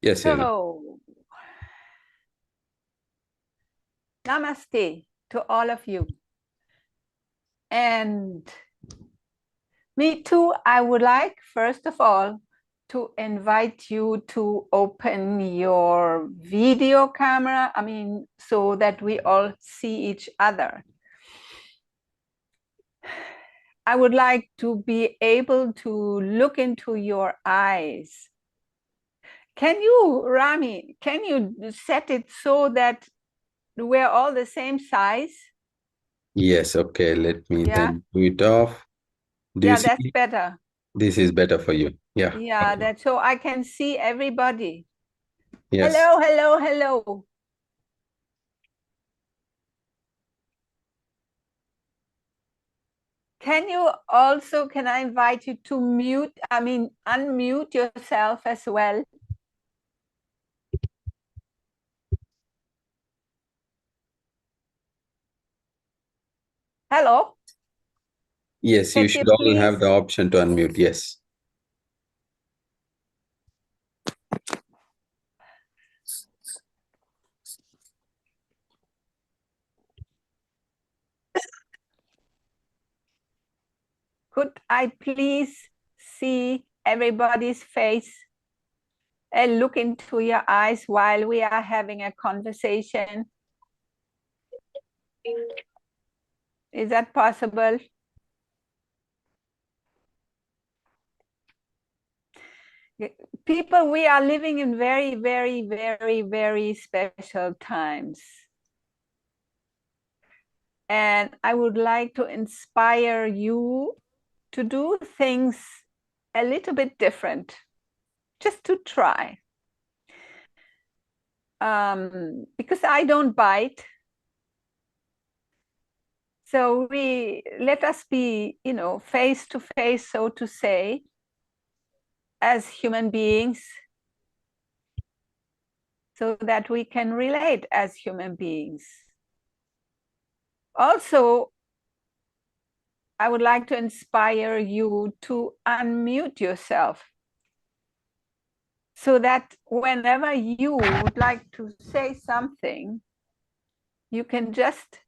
Yes, Irena. So, namaste to all of you. And me too, I would like, first of all, to invite you to open your video camera, so that we all see each other. I would like to be able to look into your eyes. Can you, Rami, can you set it so that we're all the same size? Yes, okay. Let me Yeah, then do it off. Do you yeah, that's see? better. This is better for you. Yeah. Yeah, Okay. that's so I can see everybody. Yes. Hello, hello, hello. Can I invite you to unmute yourself as well? Hello, Yes, you could you should all please? have the option to unmute. Yes. Could I please see everybody's face and look into your eyes while we are having a conversation? Is that possible? People, we are living in very, very, very, very special times. And I would like to inspire you to do things a little bit different, just to try. Because I don't bite. So let us be, face to face, so to say, as human beings, so that we can relate as human beings. Also, I would like to inspire you to unmute yourself so that whenever you would like to say something, you can just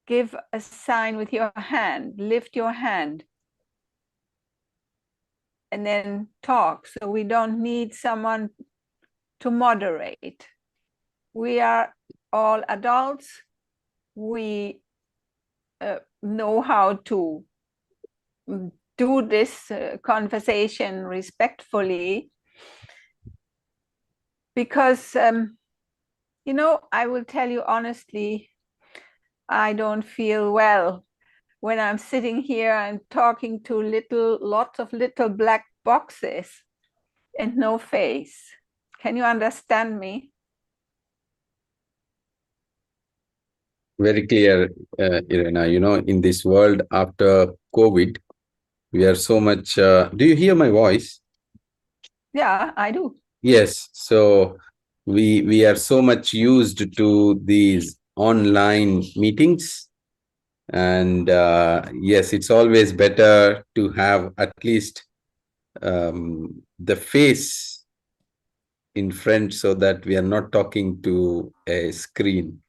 give a sign with your hand, lift your hand, and then talk. So we don't need someone to moderate. We are all adults. We know how to do this conversation respectfully, because I will tell you honestly, I don't feel well when I'm sitting here and talking to lots of little black boxes and no face. Can you understand me? Very clear, Irena. In this world after COVID, we are so much. Do you hear my voice? Yeah, I do. Yes. So we are so much used to these online meetings. And yes, it's always better to have at least the face in front so that we are not talking to a screen.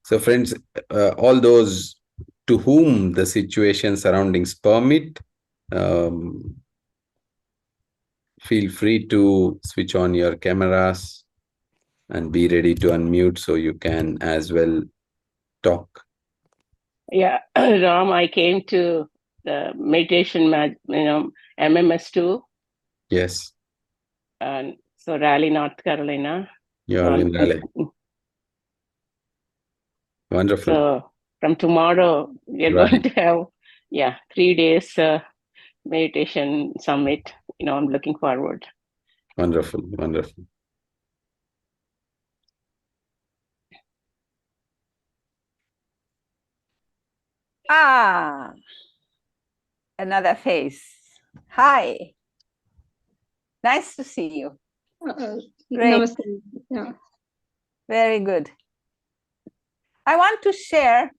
So friends, all those to whom the situation surroundings permit, um, feel free to switch on your cameras and be ready to unmute so you can as well talk. Yeah, Ram, I came to the meditation, MMS2, Yes, and so Raleigh, North Carolina. you're in Raleigh. Wonderful. So from tomorrow, we're Right. going to have, 3 days meditation summit. I'm looking forward. Wonderful, wonderful. Another face. Hi. Nice to see you. Great. Namaste. Yeah. Very good. I want to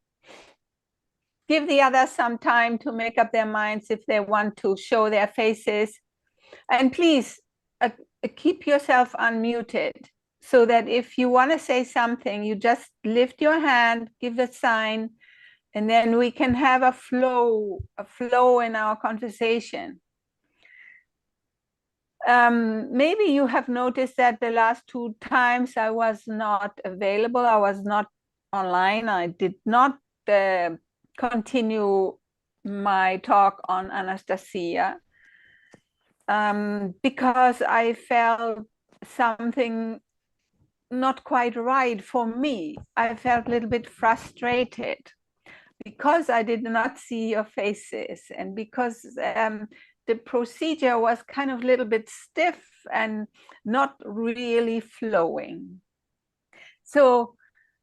give the others some time to make up their minds if they want to show their faces. And please keep yourself unmuted so that if you want to say something, you just lift your hand, give a sign, and then we can have a flow in our conversation. Maybe you have noticed that the last 2 times I was not available, I was not online, I did not continue my talk on Anastasia because I felt something not quite right for me. I felt a little bit frustrated because I did not see your faces, and because the procedure was kind of a little bit stiff and not really flowing. So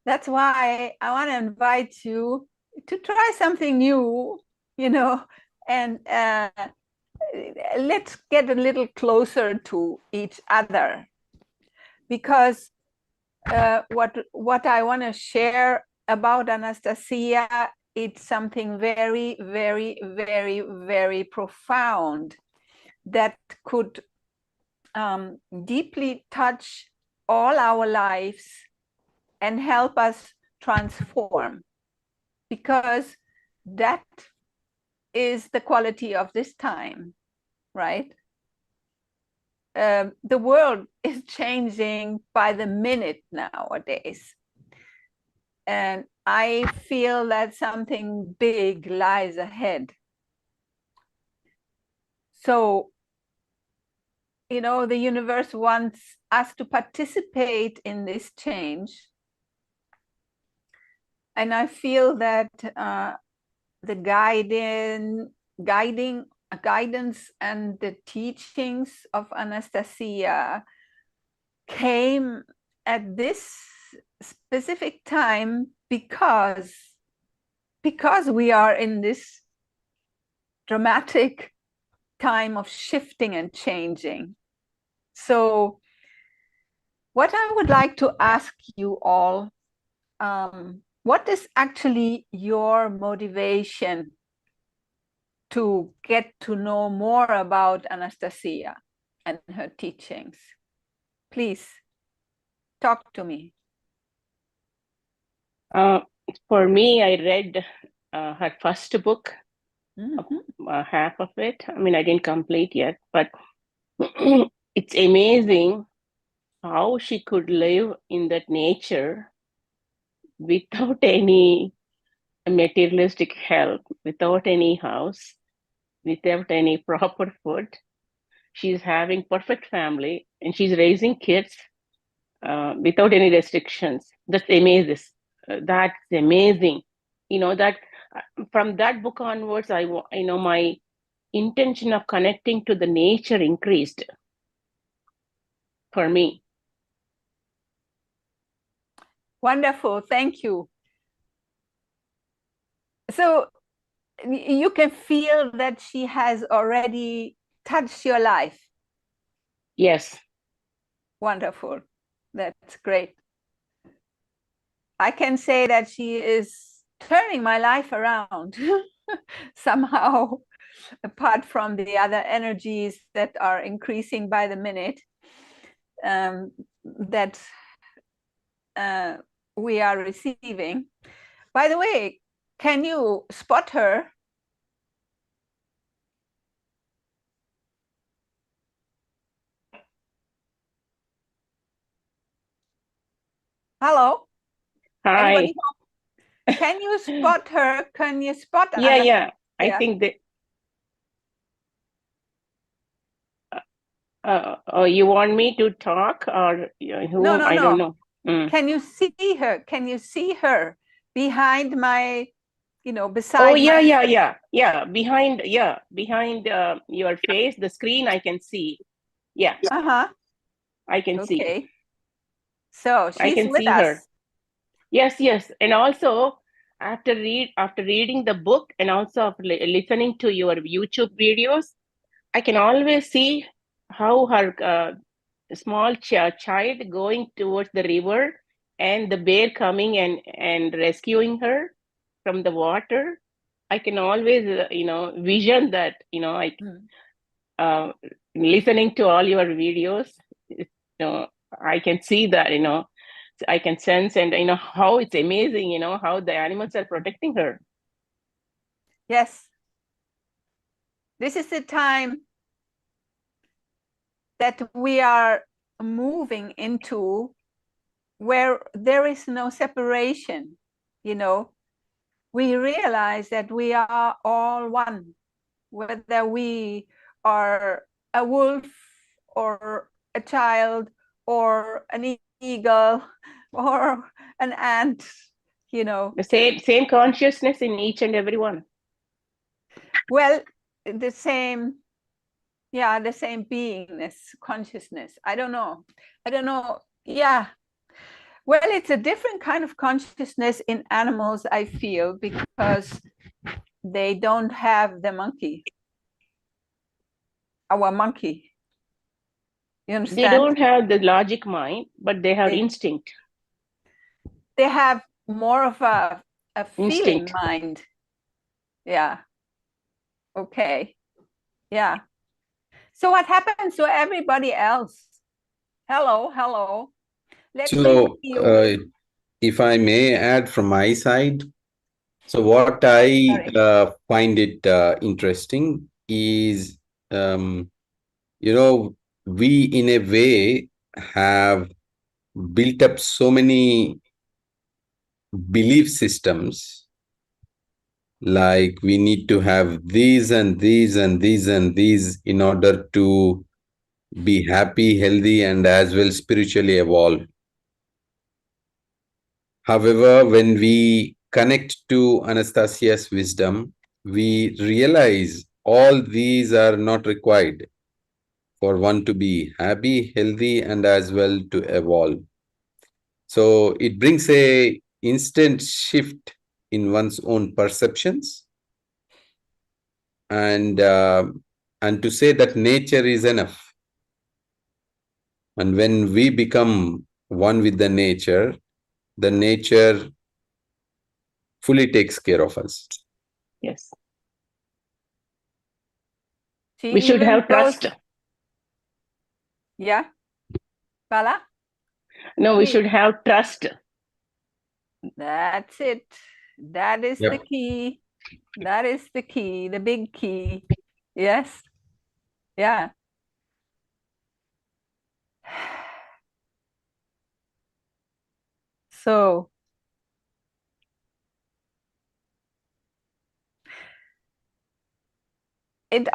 that's why I want to invite you to try something new, you know, and let's get a little closer to each other, because what I want to share about Anastasia, it's something very, very, very, very profound that could deeply touch all our lives and help us transform, because that is the quality of this time, right? The world is changing by the minute nowadays. And I feel that something big lies ahead. So, you know, the universe wants us to participate in this change. And I feel that the guidance and the teachings of Anastasia came at this specific time because we are in this dramatic time of shifting and changing. So what I would like to ask you all, what is actually your motivation to get to know more about Anastasia and her teachings? Please talk to me. For me, I read her first book, Mm-hmm. half of it. I mean, I didn't complete yet, but it's amazing how she could live in that nature without any materialistic help, without any house, without any proper food. She's having perfect family and she's raising kids without any restrictions. That's amazing. That's amazing. You know, that from that book onwards, my intention of connecting to the nature increased for me. Wonderful, thank you. So you can feel that she has already touched your life. Yes. Wonderful, that's great. I can say that she is turning my life around somehow, apart from the other energies that are increasing by the minute, that we are receiving. By the way, can you spot her? Hello? Hi. Anybody? Can you spot her? Can you spot Yeah, Anastasia? yeah. I think that. Oh, you want me to talk or who? No, no, I no. don't know. Mm. Can you see her? Can you see her behind my, beside? Oh, yeah. Behind your face, the screen, I can see. Yeah. I can see. Okay. So I she's can with see us. her. Yes. And also, after reading the book and also after listening to your YouTube videos, I can always see how her small child going towards the river and the bear coming and rescuing her from the water. I can always, vision that, uh, listening to all your videos, I can see that, I can sense, and how it's amazing, how the animals are protecting her. Yes. This is the time that we are moving into where there is no separation. We realize that we are all one, whether we are a wolf or a child or an eagle or an ant, The same consciousness in each and every one. Well, the same beingness, consciousness. I don't know. Yeah. Well, it's a different kind of consciousness in animals, I feel, because they don't have the monkey, our monkey. You understand? They don't have the logic mind, but they have instinct. They have more of a feeling Instinct. mind. Yeah. Okay. Yeah. So what happens to everybody else? Hello. Let me So, you. if I may add from my side, so what I find it interesting is, we in a way have built up so many belief systems, like we need to have these and these and these and these in order to be happy, healthy, and as well spiritually evolve. However, when we connect to Anastasia's wisdom, we realize all these are not required for one to be happy, healthy, and as well to evolve. So it brings a instant shift in one's own perceptions, and to say that nature is enough. And when we become one with the nature fully takes care of us. Yes. See, we should have trust. Yeah. Bala? No, we should have trust. That's it. That is the key. That is the key, the big key. Yes. Yeah. So it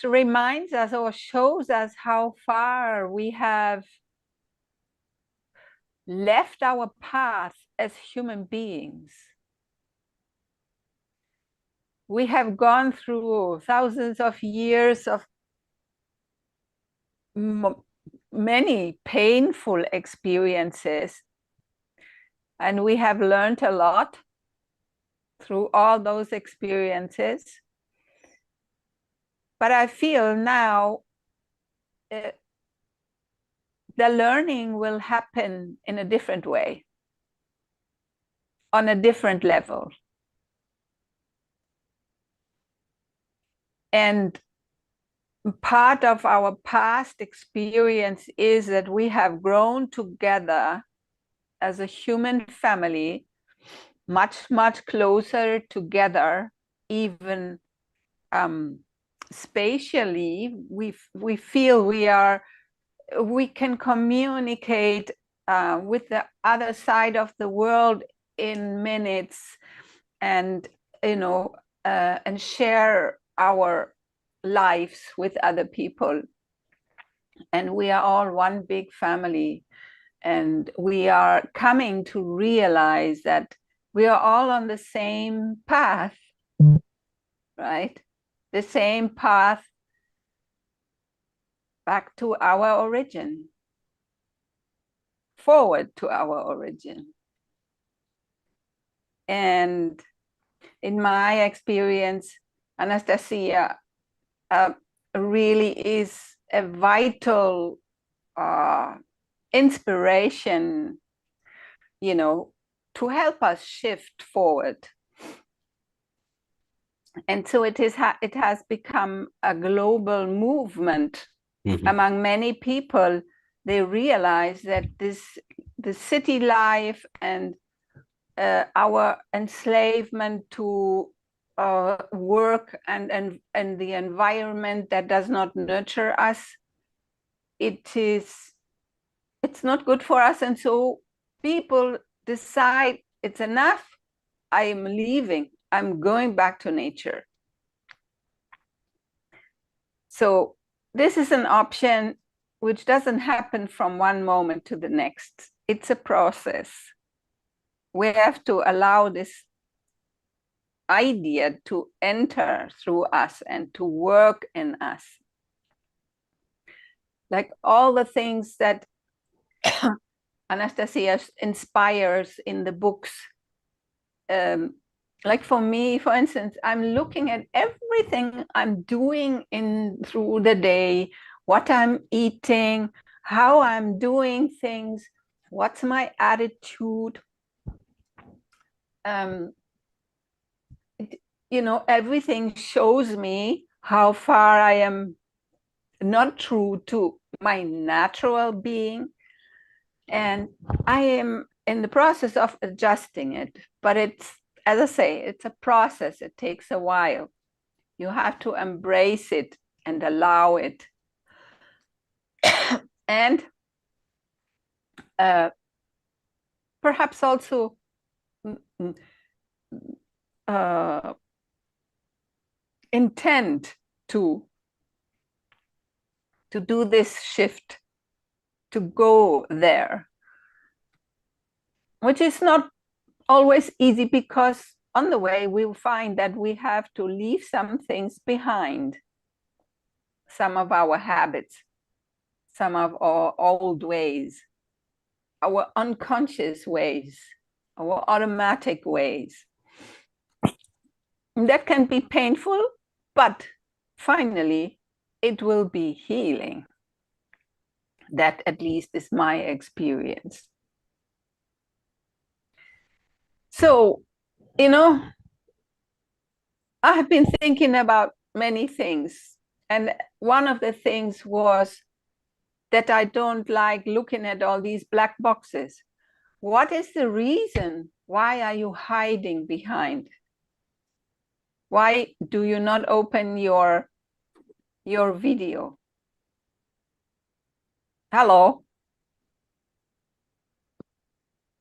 reminds us or shows us how far we have left our path as human beings. We have gone through thousands of years of many painful experiences, and we have learned a lot through all those experiences. But I feel now the learning will happen in a different way, on a different level. And part of our past experience is that we have grown together as a human family, much, much closer together, even spatially. We feel we can communicate with the other side of the world in minutes, and and share our lives with other people. And we are all one big family, and we are coming to realize that we are all on the same path, right? The same path back to our origin, forward to our origin. And in my experience, Anastasia really is a vital inspiration, to help us shift forward. And so it has become a global movement among many people. They realize that the city life and our enslavement to work and the environment that does not nurture us, it's not good for us. And so people decide it's enough, I am leaving, I'm going back to nature. So this is an option which doesn't happen from one moment to the next. It's a process. We have to allow this idea to enter through us and to work in us. Like all the things that Anastasia inspires in the books. Like for me, for instance, I'm looking at everything I'm doing through the day, what I'm eating, how I'm doing things, what's my attitude. Everything shows me how far I am not true to my natural being. And I am in the process of adjusting it. But it's, as I say, it's a process. It takes a while. You have to embrace it and allow it. And perhaps also intend to do this shift, to go there, which is not always easy, because on the way we'll find that we have to leave some things behind, some of our habits, some of our old ways, our unconscious ways, our automatic ways. And that can be painful, but finally it will be healing. That at least is my experience. So, I have been thinking about many things. And one of the things was that I don't like looking at all these black boxes. What is the reason? Why are you hiding behind? Why do you not open your video? Hello?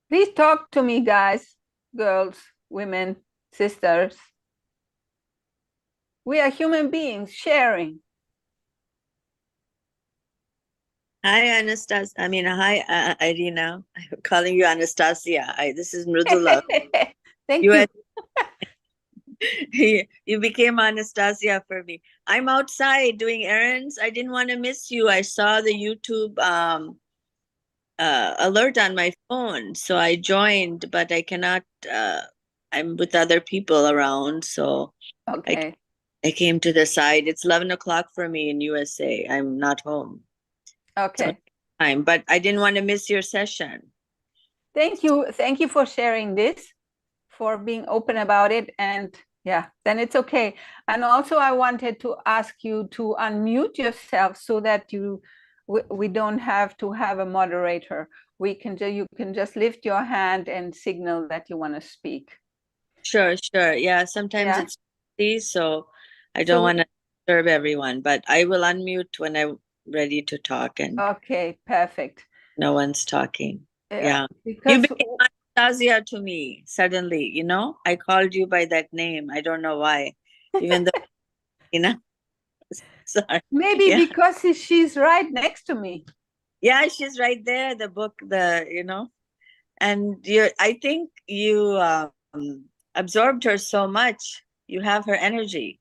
Please talk to me, guys, girls, women, sisters. We are human beings sharing. Hi, Anastasia. Hi, Irena. I'm calling you Anastasia. This is Mridula. Thank you. You became Anastasia for me. I'm outside doing errands. I didn't want to miss you. I saw the YouTube alert on my phone, so I joined, but I cannot. I'm with other people around, so okay. I came to the side. It's 11 o'clock for me in USA. I'm not home. Okay. So but I didn't want to miss your session. Thank you. Thank you for sharing this, for being open about it. And yeah, then it's okay. And also I wanted to ask you to unmute yourself so that we don't have to have a moderator. You can just lift your hand and signal that you want to speak. Sure. Yeah, sometimes it's busy, so I don't want to disturb everyone, but I will unmute when I'm ready to talk. And okay, perfect. No one's talking. Yeah. Because you became Anastasia to me suddenly, I called you by that name. I don't know why, even though, sorry. Maybe because she's right next to me. Yeah, she's right there, the book, and I think you absorbed her so much. You have her energy.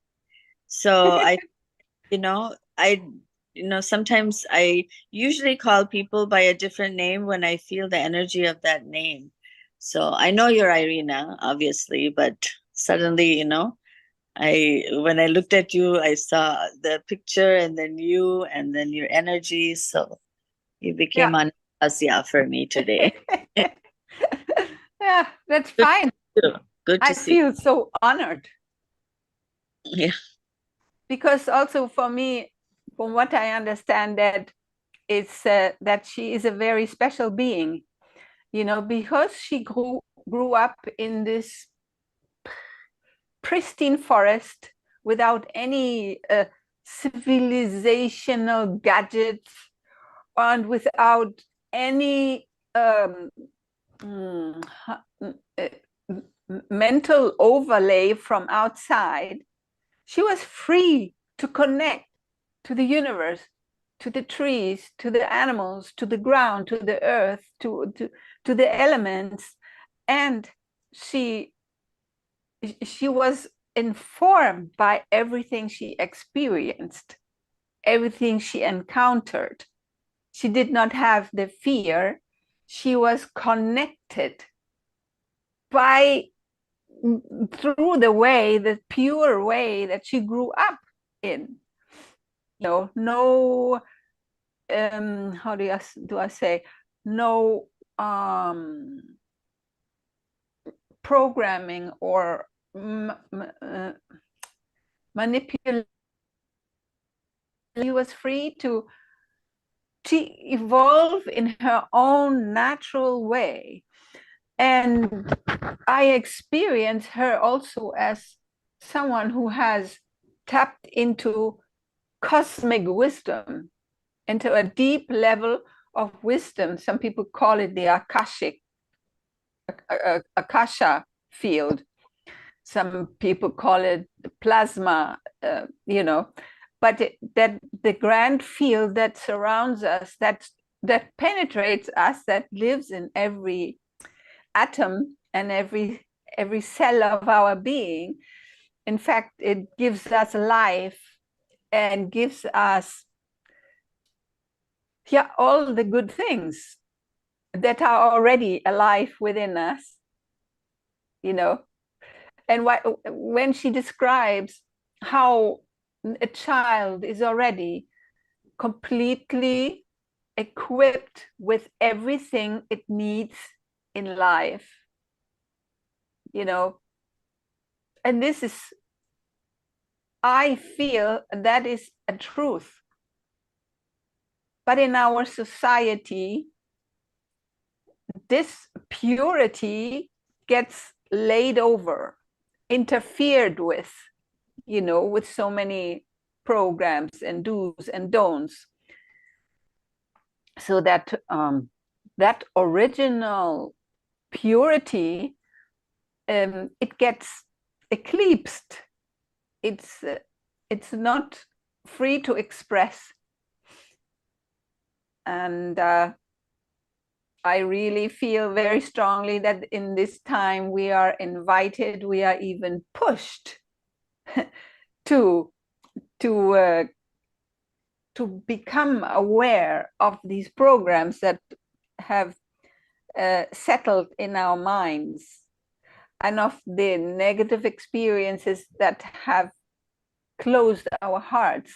So sometimes I usually call people by a different name when I feel the energy of that name. So I know you're Irena, obviously, but suddenly, when I looked at you, I saw the picture and then you and then your energy. So you became Anastasia for me today. Yeah, that's fine. Good to see. I feel so honored. Yeah. Because also for me, from what I understand, that it's that she is a very special being, you know, because she grew up in this pristine forest without any civilizational gadgets and without any mm, uh, mental overlay from outside. She was free to connect to the universe, to the trees, to the animals, to the ground, to the earth, to the elements. And she was informed by everything she experienced, everything she encountered. She did not have the fear. She was connected by through the pure way that she grew up in. You know, no how do I say, no programming or manipulation. She was free to evolve in her own natural way. And I experience her also as someone who has tapped into cosmic wisdom, into a deep level of wisdom. Some people call it the Akasha field. Some people call it plasma, you know, but that the grand field that surrounds us, that penetrates us, that lives in every atom and every cell of our being. In fact, it gives us life and gives us all the good things that are already alive within us, you know. And when she describes how a child is already completely equipped with everything it needs in life, you know, and this is, I feel that is a truth. But in our society, this purity gets laid over, interfered with, you know, with so many programs and do's and don'ts. So that that original purity, it gets eclipsed. It's not free to express. And I really feel very strongly that in this time we are invited, we are even pushed to become aware of these programs that have settled in our minds, and of the negative experiences that have closed our hearts.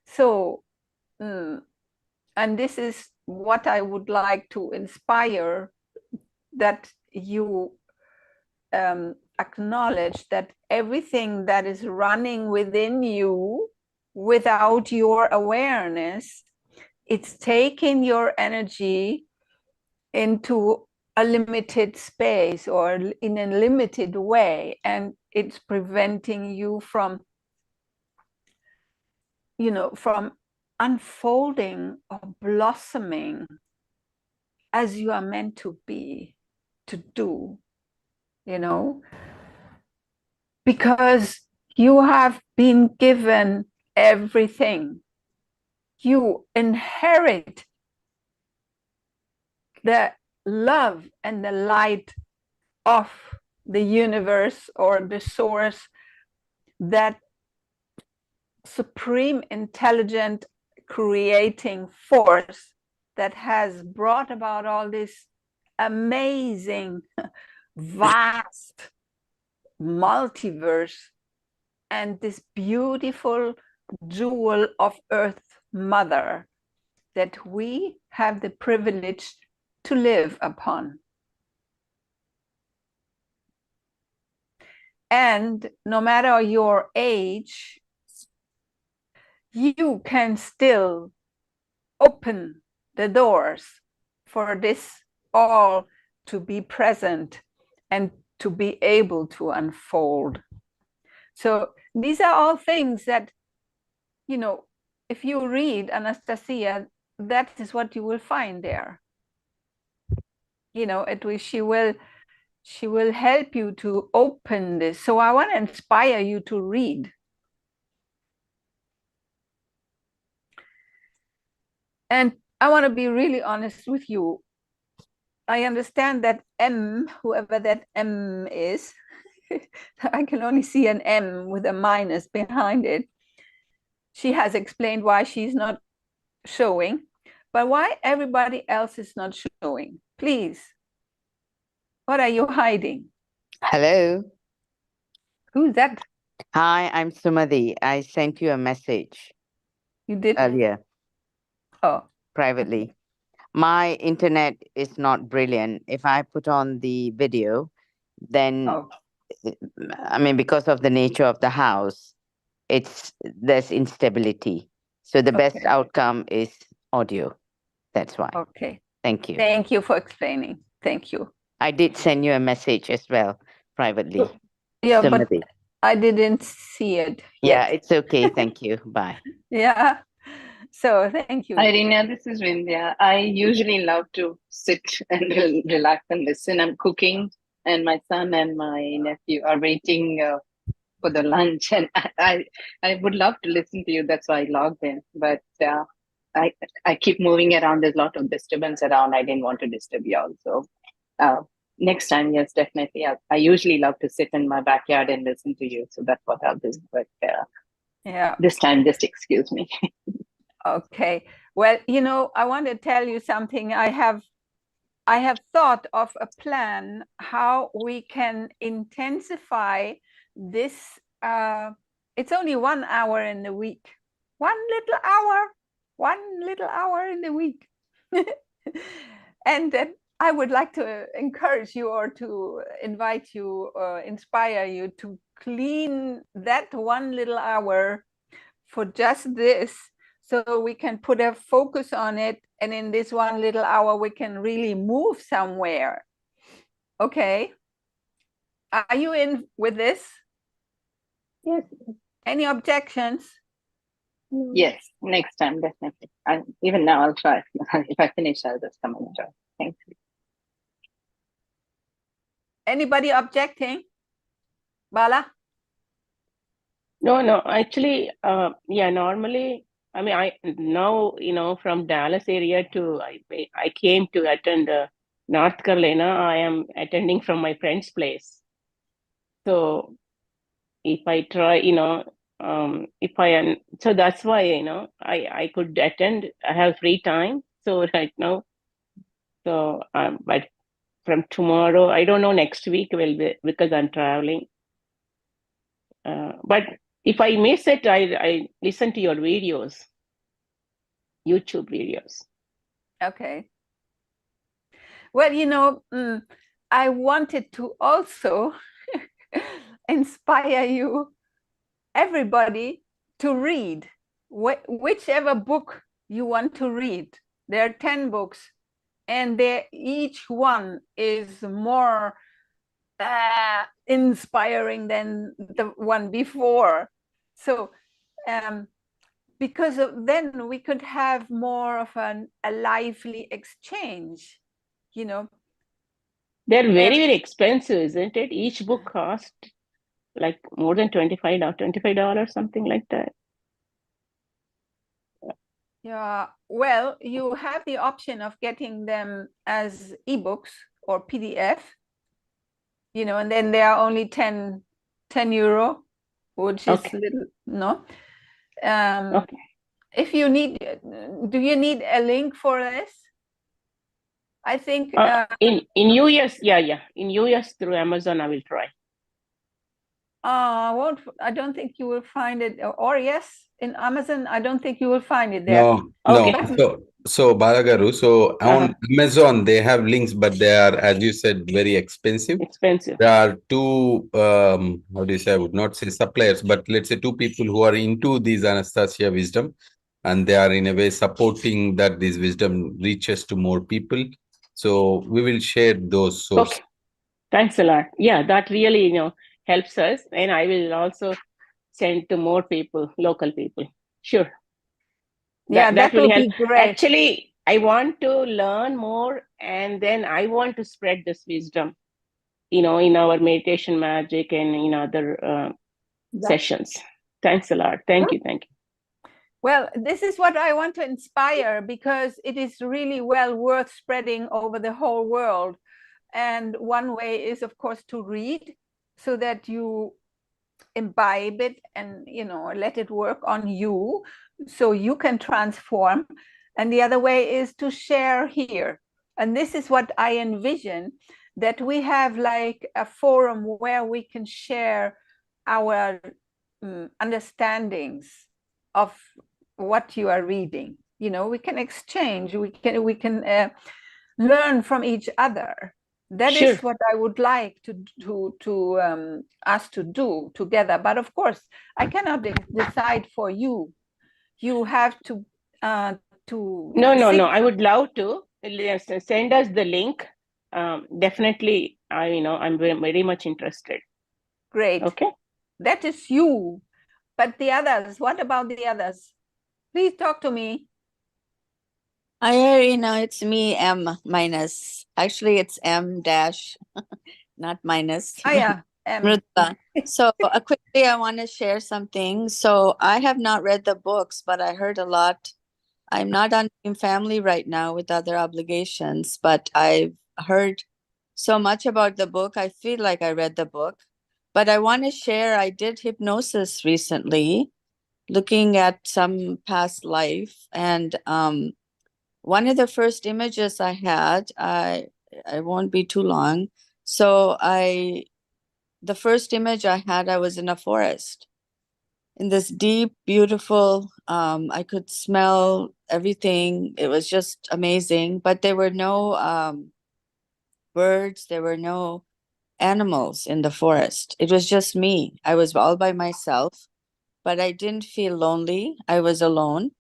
So, and this is what I would like to inspire, that you acknowledge that everything that is running within you without your awareness, it's taking your energy into a limited space or in a limited way, and it's preventing you from, you know, from unfolding or blossoming as you are meant to be, to do, you know, because you have been given everything. You inherit the love and the light of the universe, or the source, that supreme intelligent creating force that has brought about all this amazing vast multiverse and this beautiful jewel of Earth Mother that we have the privilege to live upon. And no matter your age, you can still open the doors for this all to be present and to be able to unfold. So these are all things that, you know, if you read Anastasia, that is what you will find there. You know, she will help you to open this. So I want to inspire you to read. And I want to be really honest with you. I understand that M, whoever that M is, I can only see an M with a minus behind it. She has explained why she's not showing, but why everybody else is not showing? Please, what are you hiding? Hello. Who's that? Hi, I'm Sumadhi. I sent you a message You did? earlier Oh, privately. My internet is not brilliant. If I put on the video, then oh, I mean, because of the nature of the house, there's instability. So the best okay. outcome is audio. That's why. Okay. Thank you. Thank you for explaining. Thank you. I did send you a message as well privately. Yeah, but Sumadhi. I didn't see it Yeah, yet. it's okay. Thank you. Bye. Yeah. So thank you. Irena, this is Vindhya. I usually love to sit and relax and listen. I'm cooking, and my son and my nephew are waiting for the lunch, and I would love to listen to you. That's why I logged in, but I keep moving around. There's a lot of disturbance around. I didn't want to disturb you all. So next time, yes, definitely. I usually love to sit in my backyard and listen to you. So that's what I'll do. But Yeah. this time, just excuse me. Okay. Well, you know, I want to tell you something. I have thought of a plan how we can intensify this. It's only 1 hour in the week. 1 little hour in the week. And I would like to encourage you or to invite you, inspire you to clean that 1 little hour for just this, so we can put a focus on it, and in this 1 little hour we can really move somewhere. Okay, are you in with this? Yes. Any objections? Yes, next time, definitely. Even now, I'll try. If I finish, I'll just come and join. Thank you. Anybody objecting? Bala? No, actually, yeah, normally, I mean, I now, you know, from Dallas area to, I came to attend North Carolina. I am attending from my friend's place. So if I try, you know, so that's why, you know, I could attend. I have free time. So right now, so, but from tomorrow, I don't know, next week will be, because I'm traveling. But if I miss it, I listen to your videos, YouTube videos. Okay. Well, you know, I wanted to also inspire you, everybody, to read whichever book you want to read. There are 10 books, and each one is more inspiring than the one before. So because then we could have more of a lively exchange, you know. They're very, very expensive, isn't it? Each book cost like more than $25, something like that. Yeah, well, you have the option of getting them as ebooks or PDF, you know, and then they are only 10 euro, which is Okay. little, no. Okay. If you need, do you need a link for this? I think In US, yeah. In US through Amazon, I will try. I don't think you will find it. Or yes, in Amazon, I don't think you will find it there. No, no. Okay. So Balagaru, so Uh-huh. on Amazon they have links, but they are, as you said, very expensive. Expensive. There are two, how do you say? I would not say suppliers, but let's say two people who are into these Anastasia wisdom, and they are in a way supporting that this wisdom reaches to more people. So we will share those sources. Okay. Thanks a lot. Yeah, that really, helps us. And I will also send to more people, local people. Sure. Yeah, That that will will help. be great. Actually, I want to learn more, and then I want to spread this wisdom, in our meditation magic and in other sessions. Thanks a lot. Thank you. Thank you. Well, this is what I want to inspire, because it is really well worth spreading over the whole world. And one way is, of course, to read, so that you imbibe it and let it work on you, so you can transform. And the other way is to share here. And this is what I envision, that we have like a forum where we can share our understandings of what you are reading. We can exchange, we can learn from each other. That Sure. is what I would like to us to do together. But of course, I cannot decide for you. You have to No. I would love to. Yes, send us the link. Definitely, I'm very much interested. Great. Okay. That is you. But the others, what about the others? Please talk to me. Hi, Irena. It's me, M minus. Actually, it's M dash, not minus. Oh, yeah. Mrudla. So quickly, I want to share something. So I have not read the books, but I heard a lot. I'm not on Team Family right now with other obligations, but I've heard so much about the book. I feel like I read the book, but I want to share. I did hypnosis recently, looking at some past life, and one of the first images I had, I won't be too long. So the first image I had, I was in a forest, in this deep, beautiful, I could smell everything. It was just amazing, but there were no birds, there were no animals in the forest. It was just me. I was all by myself, but I didn't feel lonely. I was alone.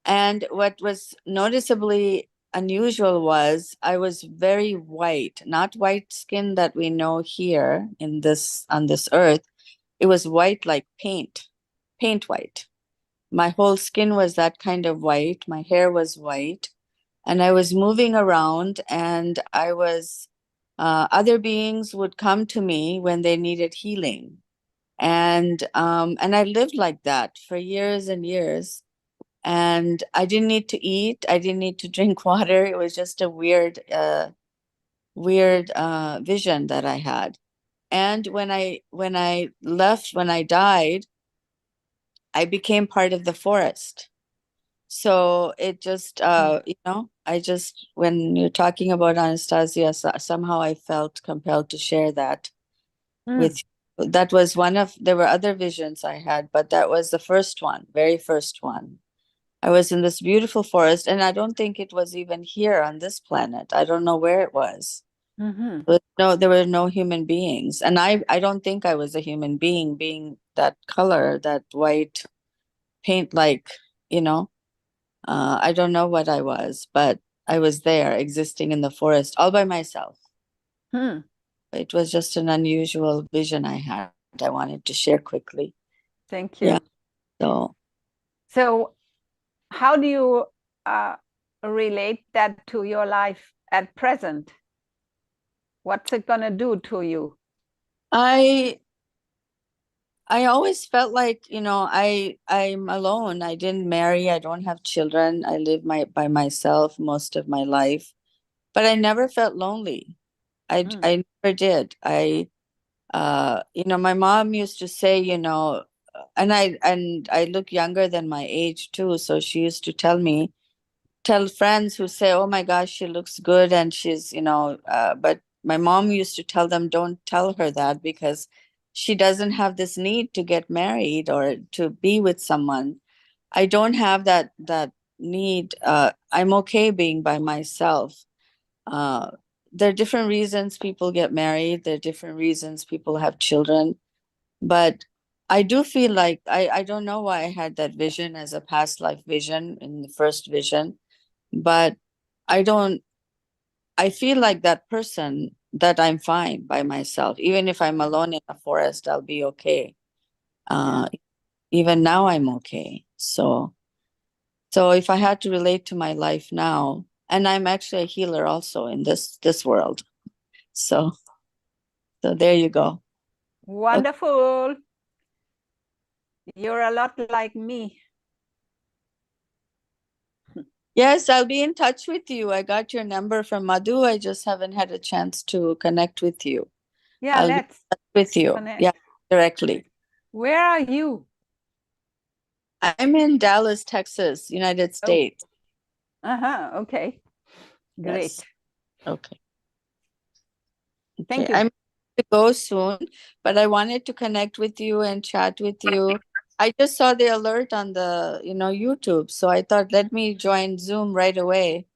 And what was noticeably unusual was I was very white, not white skin that we know here on this earth. It was white like paint white. My whole skin was that kind of white. My hair was white. And I was moving around, and I was, other beings would come to me when they needed healing. And I lived like that for years and years. And I didn't need to eat. I didn't need to drink water. It was just a weird vision that I had. And when I left, when I died, I became part of the forest. So it just, when you're talking about Anastasia, somehow I felt compelled to share that with you. That was there were other visions I had, but that was the first one, very first one. I was in this beautiful forest, and I don't think it was even here on this planet. I don't know where it was. But no, there were no human beings. And I don't think I was a human being that color, that white paint, like, I don't know what I was, but I was there existing in the forest all by myself. It was just an unusual vision I had. I wanted to share quickly. Thank you. Yeah. So how do you relate that to your life at present? What's it gonna do to you? I always felt like, I'm alone. I didn't marry. I don't have children. I live by myself most of my life, but I never felt lonely. I never did. My mom used to say, and I look younger than my age too. So she used to tell friends who say, "Oh my gosh, she looks good," and she's, but my mom used to tell them, "Don't tell her that, because she doesn't have this need to get married or to be with someone. I don't have that need. I'm okay being by myself. There are different reasons people get married. There are different reasons people have children. But I do feel like I don't know why I had that vision as a past life vision in the first vision, but I don't, I feel like that person that I'm fine by myself. Even if I'm alone in a forest, I'll be okay. Even now I'm okay. So if I had to relate to my life now, and I'm actually a healer also in this world. So there you go. Wonderful. You're a lot like me. Yes, I'll be in touch with you. I got your number from Madhu. I just haven't had a chance to connect with you. Yeah, I'll be in let's touch with you. connect. Yeah, directly. Where are you? I'm in Dallas, Texas, United States. Okay. Great. Yes. Okay. Thank you. I'm to go soon, but I wanted to connect with you and chat with you. I just saw the alert on the, YouTube. So I thought, let me join Zoom right away.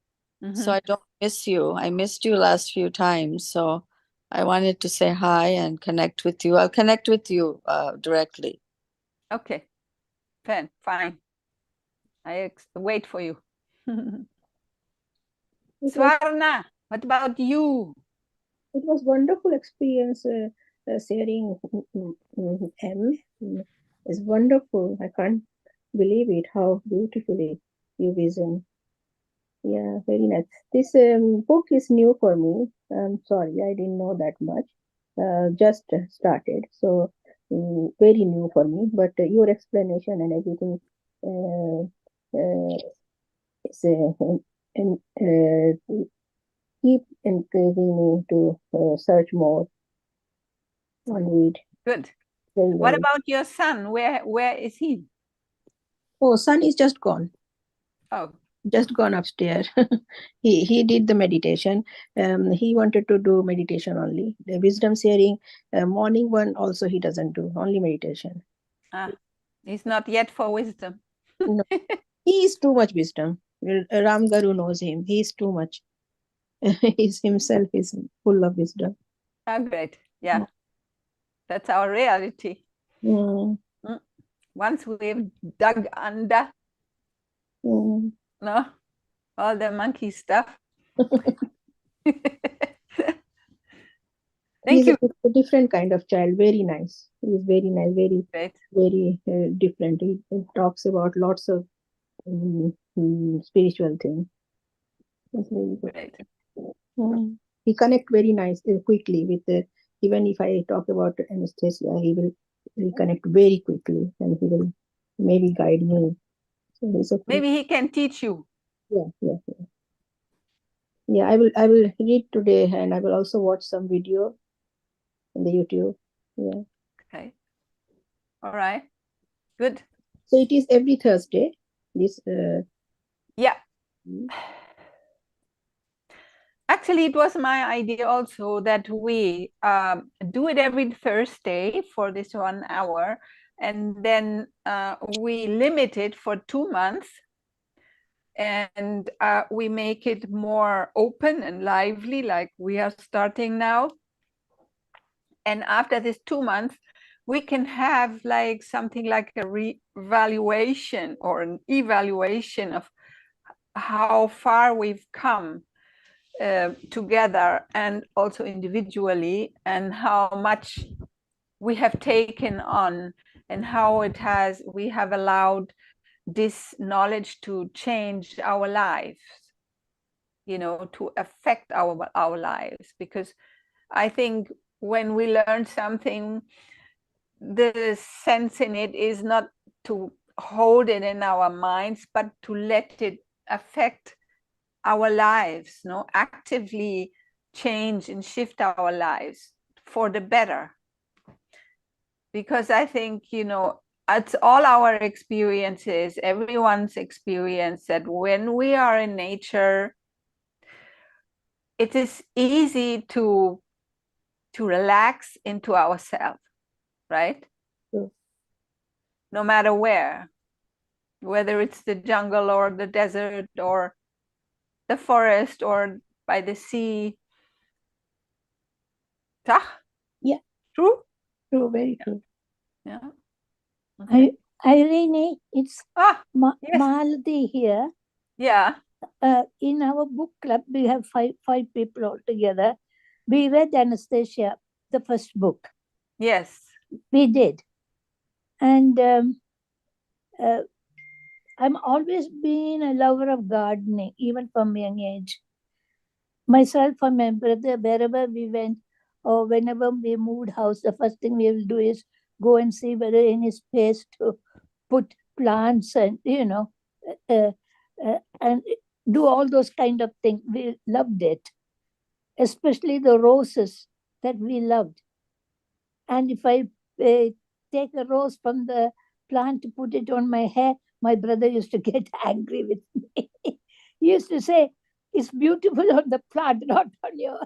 So I don't miss you. I missed you last few times. So I wanted to say hi and connect with you. I'll connect with you directly. Okay. Fine. I wait for you. Swarna, what about you? It was wonderful experience sharing M. It's wonderful. I can't believe it, how beautifully you vision. Yeah, very nice. This book is new for me. I'm sorry, I didn't know that much. Just started, so very new for me. But your explanation and everything is keep encouraging me to search more and read. Good. Very, What very. about your son? Where is he? Oh, son is just gone. Oh, Just gone upstairs. he did the meditation. He wanted to do meditation only. The wisdom sharing, morning one also he doesn't do, only meditation. he's not yet for wisdom. No, he is too much wisdom. Ram Garu knows him. He is too much. He's himself is full of wisdom. Oh, great. Yeah. That's our reality. Once we've dug under, no, all the monkey stuff. Thank you. A different kind of child. Very nice. He's very nice. Very, great. Very different. He talks about lots of spiritual things. It's very good. Great. He connect very nice quickly with the, even if I talk about Anastasia, he will connect very quickly and he will maybe guide me. So he's okay. Maybe he can teach you. Yeah, I will read today and I will also watch some video on the YouTube. Yeah. Okay. All right. Good. So it is every Thursday. This. Yeah. Actually, it was my idea also that we do it every Thursday for this 1 hour, and then we limit it for 2 months, and we make it more open and lively, like we are starting now. And after this 2 months, we can have like something like a re-evaluation or an evaluation of how far we've come together and also individually, and how much we have taken on, and how we have allowed this knowledge to change our lives, to affect our lives. Because I think when we learn something, the sense in it is not to hold it in our minds, but to let it affect our lives, actively change and shift our lives for the better. Because I think, it's all our experiences, everyone's experience, that when we are in nature, it is easy to relax into ourselves. right? True. No matter where, whether it's the jungle or the desert or the forest or by the sea. Yeah. True? True, very true. Yeah. Okay. Irene, it's Yes. Malati here. Yeah. In our book club, we have five people all together. We read Anastasia, the first book. Yes. We did. And I'm always been a lover of gardening, even from young age. Myself and my brother, wherever we went, or whenever we moved house, the first thing we will do is go and see whether any space to put plants and, and do all those kind of things. We loved it, especially the roses that we loved. And if I take a rose from the plant to put it on my hair, my brother used to get angry with me. He used to say, it's beautiful on the plant, not on your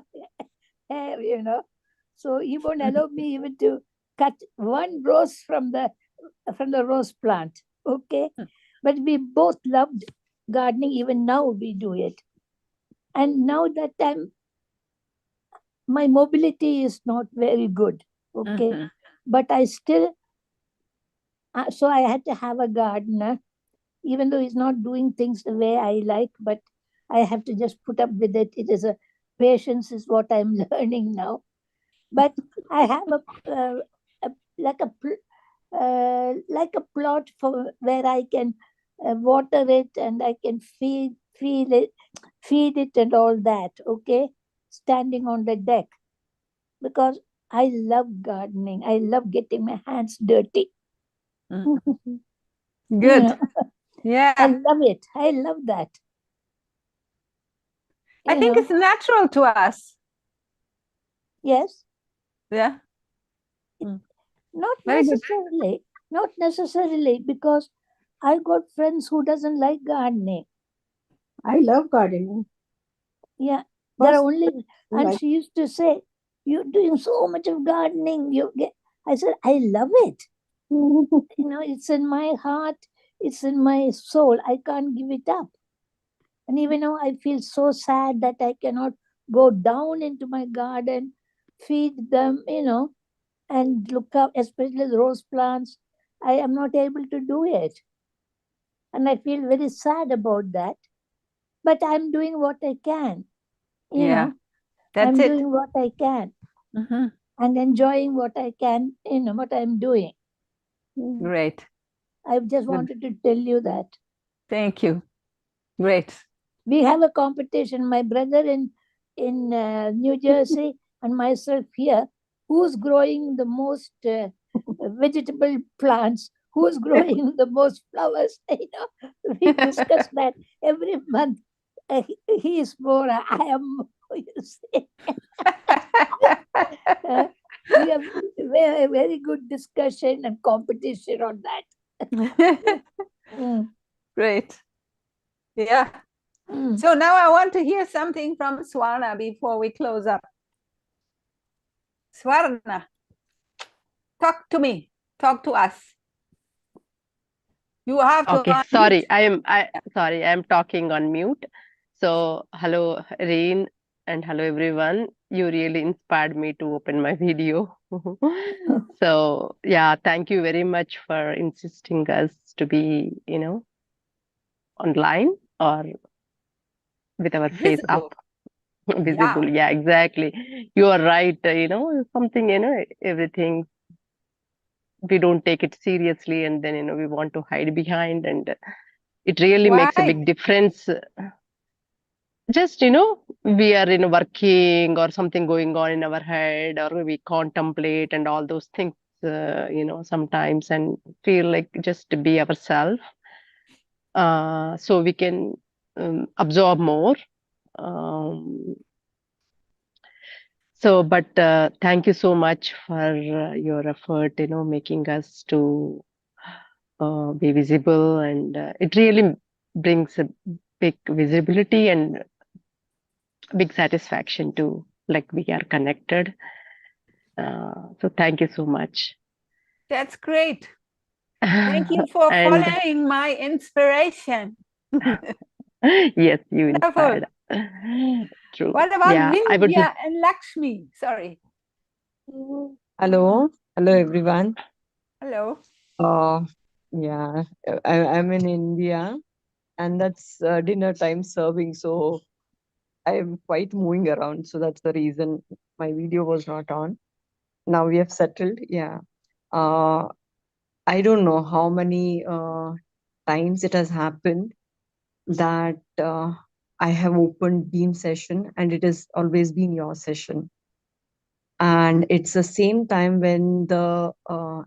hair, So he won't allow me even to cut one rose from the rose plant. Okay. But we both loved gardening. Even now we do it. And now that my mobility is not very good. Okay. But I still, so I had to have a gardener, even though he's not doing things the way I like, but I have to just put up with it. It is patience is what I'm learning now. But I have like a plot for where I can water it and I can feed it and all that. Okay, standing on the deck, because I love gardening. I love getting my hands dirty. Good. Yeah. I love it. I love that. I think it's natural to us. Yes. Yeah. Not Very good. necessarily. Not necessarily, because I got friends who doesn't like gardening. I love gardening. Yeah. There are First, only, and like- she used to say, you're doing so much of gardening. I said, I love it. It's in my heart. It's in my soul. I can't give it up. And even now I feel so sad that I cannot go down into my garden, feed them, and look up, especially the rose plants. I am not able to do it. And I feel very sad about that. But I'm doing what I can. That's I'm it. doing what I can. And enjoying what I can, what I'm doing. Great. I just wanted to tell you that. Thank you. Great. We have a competition. My brother in New Jersey and myself here, who's growing the most vegetable plants, who's growing the most flowers. We discuss that every month. He is more, I am more, you see. We have a very good discussion and competition on that. Great. Yeah. So now I want to hear something from Swarna before we close up. Swarna, talk to me. Talk to us. You have to. Okay, sorry, I'm talking on mute. So hello, Reen, and hello everyone. You really inspired me to open my video. So yeah, thank you very much for insisting us to be, online or with our face up. Visible. Yeah, exactly. You are right. Something, everything we don't take it seriously, and then we want to hide behind, and it really makes a big difference. Just we are working or something going on in our head, or we contemplate and all those things, sometimes, and feel like just to be ourselves, so we can absorb more. But thank you so much for your effort, making us to be visible, and it really brings a big visibility and big satisfaction too, like we are connected. So thank you so much. That's great. Thank you for And following my inspiration. yes, you Wonderful. inspired. True. What about Yeah, I would just Vindhya and Lakshmi? Sorry. Hello, hello everyone. Hello. Uh, yeah, I'm in India, and that's dinner time serving, so I'm quite moving around. So that's the reason my video was not on. Now we have settled. Yeah. Uh, I don't know how many times it has happened that I have opened Beam session, and it has always been your session. And it's the same time when the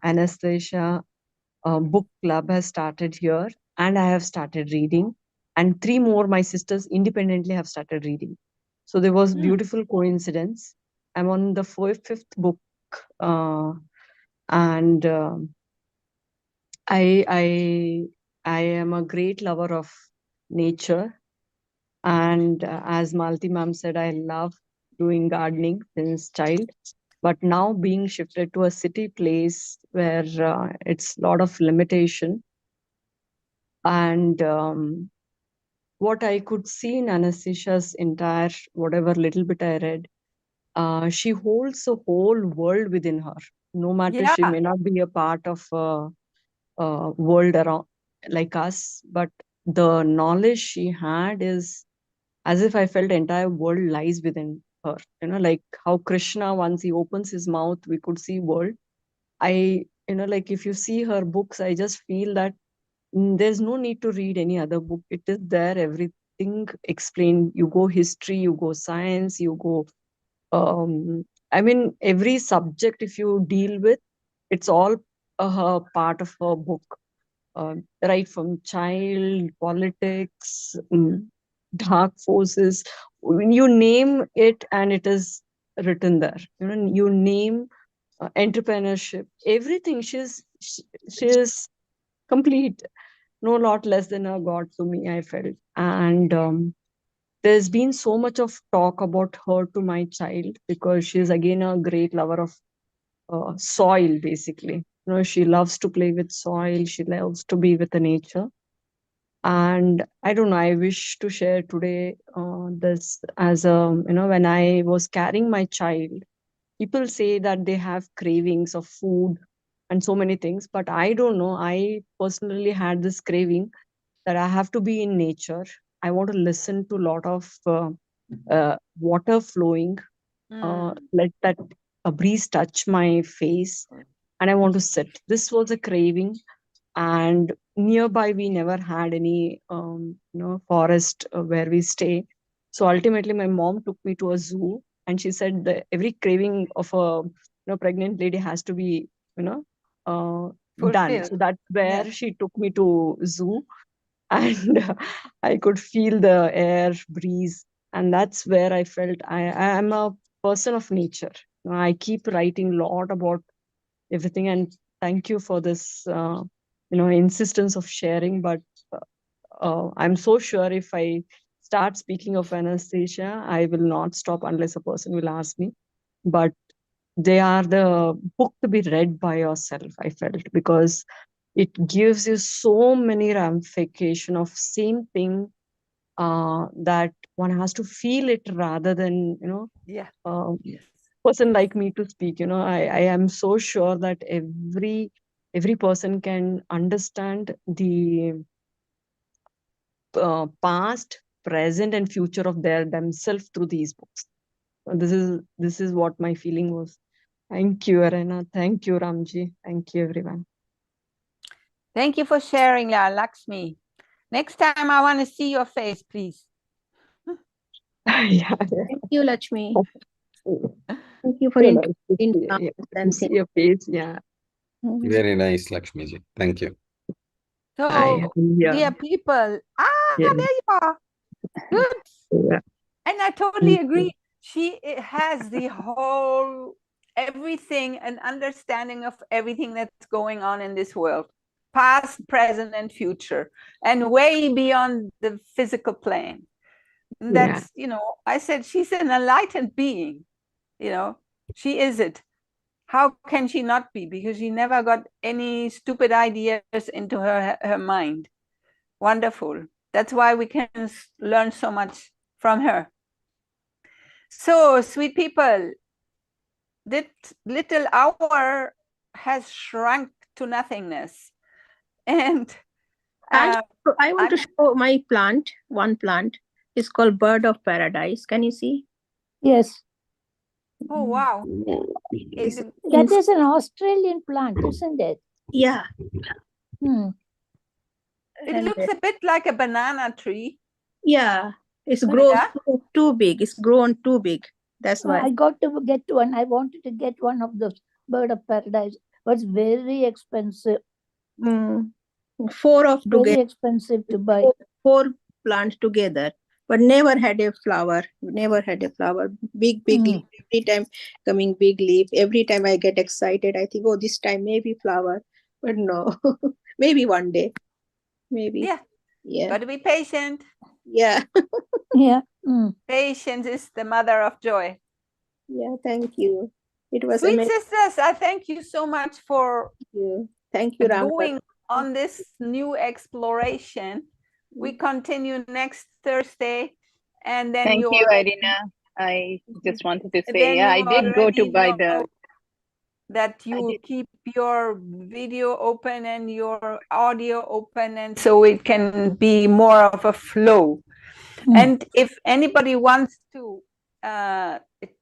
Anastasia book club has started here, and I have started reading, and three more my sisters independently have started reading. So there was beautiful coincidence. I'm on the fifth book, and I I I am a great lover of nature, and as Malti ma'am said, I love doing gardening since child. But now being shifted to a city place where it's a lot of limitation, and what I could see in Anastasia's entire, whatever little bit I read, she holds a whole world within her. No matter she Yeah. may not be a part of a world around like us, but the knowledge she had is as if I felt entire world lies within her. You know, like how Krishna, once he opens his mouth, we could see world. Like if you see her books, I just feel that there's no need to read any other book. It is there, everything explained. You go history, you go science, you go every subject if you deal with, it's all part of her book. Right from child, politics, dark forces, when you name it and it is written there. You name entrepreneurship, everything. She is complete, no lot less than a god to me, I felt. And there's been so much of talk about her to my child because she's again a great lover of soil, basically. She loves to play with soil, she loves to be with the nature. And I don't know, I wish to share today this as when I was carrying my child, people say that they have cravings of food and so many things, but I don't know, I personally had this craving that I have to be in nature. I want to listen to a lot of water flowing, let that a breeze touch my face, and I want to sit. This was a craving, and nearby we never had any forest where we stay. So ultimately, my mom took me to a zoo, and she said that every craving of a pregnant lady has to be you know done. So Fulfilled. that's where Yes. she took me to zoo, and I could feel the air breeze, and that's where I felt I am a person of nature. I keep writing a lot about everything, and thank you for this insistence of sharing. But I'm so sure if I start speaking of Anastasia, I will not stop unless a person will ask me. But they are the book to be read by yourself, I felt, because it gives you so many ramification of same thing, that one has to feel it rather than Yeah. Yes. person like me to speak. I am so sure that every person can understand the past, present, and future of themselves through these books. This is what my feeling was. Thank you, Irena. Thank you, Ramji. Thank you, everyone. Thank you for sharing, Lakshmi. Next time I want to see your face, please. Yeah. Thank you, Lakshmi. Thank you for So nice to introducing see your face. Yeah. Very nice, Lakshmi ji. Thank you. Hi, So, yeah. dear people, Yeah. there you are. Good. Yeah. And I totally agree. She has the whole everything, an understanding of everything that's going on in this world, past, present, and future, and way beyond the physical plane. That's, I said she's an enlightened being, she is it. How can she not be? Because she never got any stupid ideas into her mind. Wonderful. That's why we can learn so much from her. So, sweet people, this little hour has shrunk to nothingness. And I want to show my plant. One plant is called Bird of Paradise. Can you see? Yes. Oh, wow. That is an Australian plant, isn't it? Yeah. It looks a bit like a banana tree. Yeah. It's grown too big. It's grown too big. That's why. I got to get one. I wanted to get one of those Bird of Paradise, but it's very expensive. 4 of Very together. expensive to buy. 4 plants together, but never had a flower. Never had a flower. Big leaf. Every time coming big leaf. Every time I get excited, I think, oh, this time maybe flower. But no, maybe one day. Maybe. Yeah. Got to be patient. Yeah. Yeah. Patience is the mother of joy. Yeah. Thank you. It was Sweet amazing. sisters, I thank you so much for Thank you, Ram. going on this new exploration. We continue next Thursday, and then Thank you, Irena. I just wanted to say, yeah, I did go to buy the. That you keep your video open and your audio open, and so it can be more of a flow. And if anybody wants to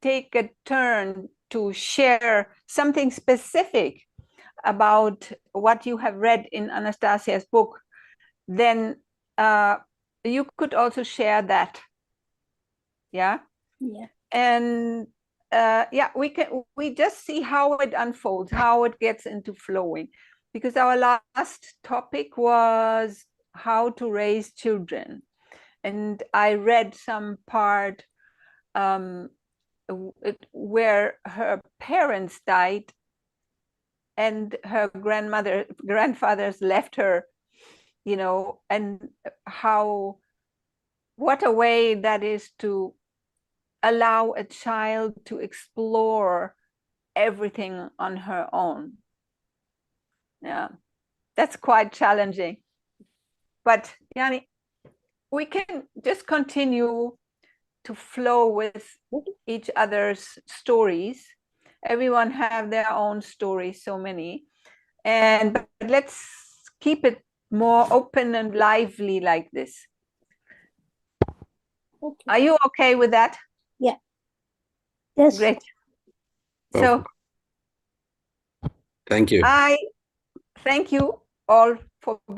take a turn to share something specific about what you have read in Anastasia's book, then you could also share that. Yeah. And we just see how it unfolds, how it gets into flowing, because our last topic was how to raise children, and I read some part where her parents died and her grandfathers left her, and what a way that is to allow a child to explore everything on her own. Yeah, that's quite challenging. But Yani, we can just continue to flow with each other's stories. Everyone have their own stories, so many. But let's keep it more open and lively like this. Are you okay with that? Yeah. Yes. Great. So thank you. I thank you all for being